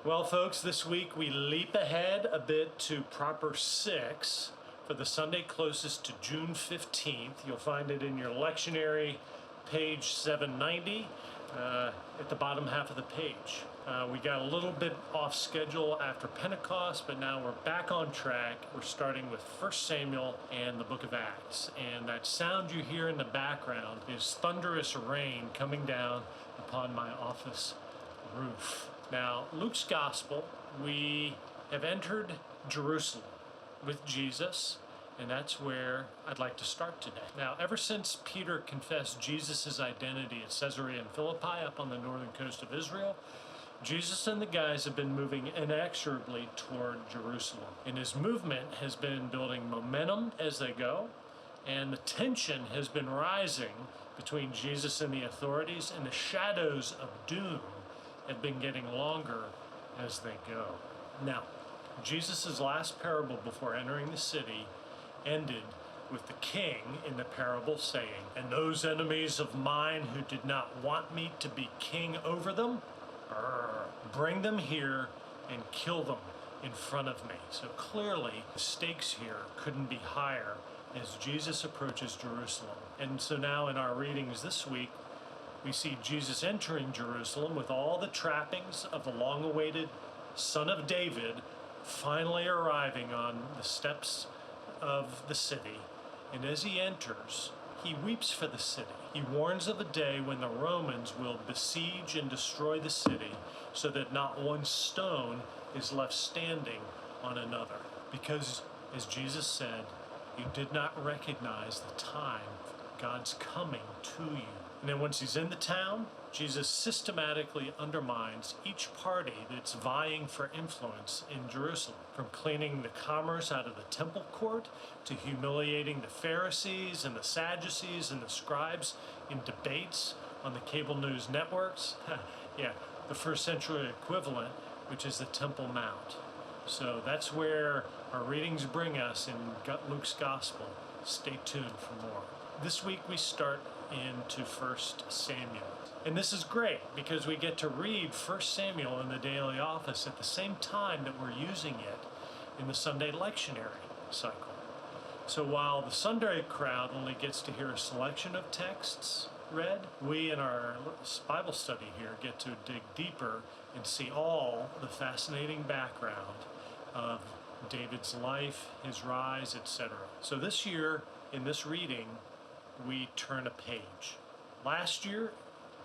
Well, folks, this week we leap ahead a bit to Proper 6 for the Sunday closest to June 15th. You'll find it in your lectionary, page 790, at the bottom half of the page. We got a little bit off schedule after Pentecost, but now we're back on track. We're starting with 1 Samuel and the book of Acts. And that sound you hear in the background is thunderous rain coming down upon my office roof. Now, Luke's Gospel, we have entered Jerusalem with Jesus, and that's where I'd like to start today. Now, ever since Peter confessed Jesus' identity at Caesarea and Philippi up on the northern coast of Israel, Jesus and the guys have been moving inexorably toward Jerusalem. And his movement has been building momentum as they go, and the tension has been rising between Jesus and the authorities, and the shadows of doom have been getting longer as they go. Now, Jesus' last parable before entering the city ended with the king in the parable saying, "And those enemies of mine who did not want me to be king over them, bring them here and kill them in front of me." So clearly, the stakes here couldn't be higher as Jesus approaches Jerusalem. And so now in our readings this week, we see Jesus entering Jerusalem with all the trappings of the long-awaited Son of David finally arriving on the steps of the city. And as he enters, he weeps for the city. He warns of a day when the Romans will besiege and destroy the city so that not one stone is left standing on another. Because, as Jesus said, you did not recognize the time of God's coming to you. And then once he's in the town, Jesus systematically undermines each party that's vying for influence in Jerusalem. From cleaning the commerce out of the temple court to humiliating the Pharisees and the Sadducees and the scribes in debates on the cable news networks. Yeah, the first century equivalent, which is the Temple Mount. So that's where our readings bring us in Luke's Gospel. Stay tuned for more. This week we start into 1 Samuel. And this is great because we get to read 1 Samuel in the daily office at the same time that we're using it in the Sunday lectionary cycle. So while the Sunday crowd only gets to hear a selection of texts read, we in our Bible study here get to dig deeper and see all the fascinating background of David's life, his rise, etc. So this year, in this reading, we turn a page. Last year,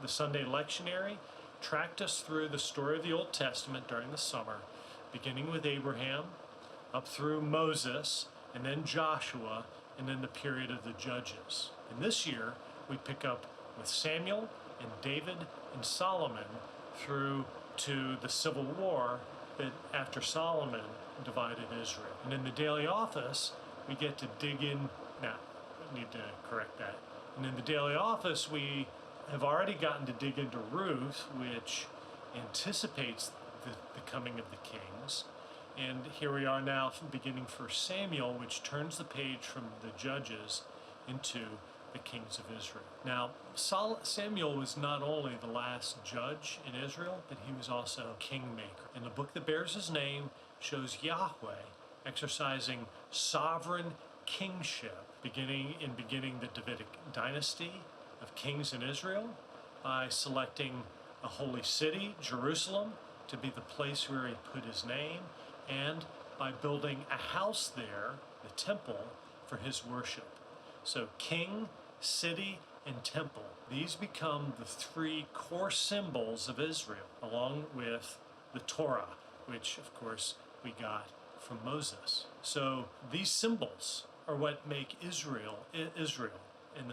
the Sunday lectionary tracked us through the story of the Old Testament during the summer, beginning with Abraham, up through Moses, and then Joshua, and then the period of the Judges. And this year, we pick up with Samuel and David and Solomon through to the civil war that after Solomon divided Israel. And in the daily office, we get to dig in. Now, I need to correct that. And in the daily office, we have already gotten to dig into Ruth, which anticipates the coming of the kings. And here we are now beginning 1 Samuel, which turns the page from the Judges into the kings of Israel. Now, Samuel was not only the last judge in Israel, but he was also kingmaker. And the book that bears his name shows Yahweh exercising sovereign kingship, beginning the Davidic dynasty of kings in Israel by selecting a holy city, Jerusalem, to be the place where he put his name, and by building a house there, the temple, for his worship. So king, city, and temple, these become the three core symbols of Israel, along with the Torah, which of course we got from Moses. So these symbols are what make Israel Israel. And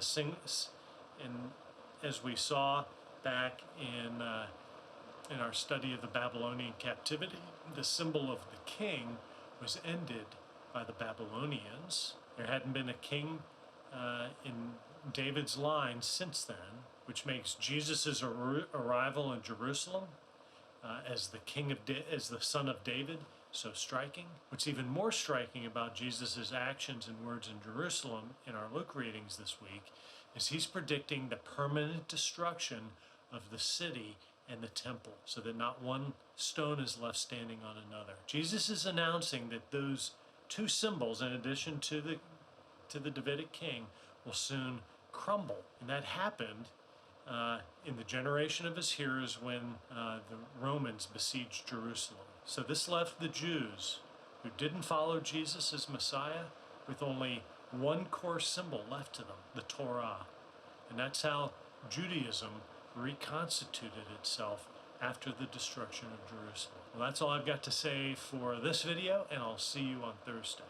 as we saw back in our study of the Babylonian captivity, the symbol of the king was ended by the Babylonians. There hadn't been a king in David's line since then, which makes Jesus' arrival in Jerusalem as the son of David so striking. What's even more striking about Jesus' actions and words in Jerusalem in our Luke readings this week is he's predicting the permanent destruction of the city and the temple, so that not one stone is left standing on another. Jesus is announcing that those two symbols, in addition to the Davidic king, will soon crumble. And that happened in the generation of his hearers when the Romans besieged Jerusalem. So this left the Jews who didn't follow Jesus as Messiah with only one core symbol left to them, the Torah. And that's how Judaism reconstituted itself after the destruction of Jerusalem. Well, that's all I've got to say for this video, and I'll see you on Thursday.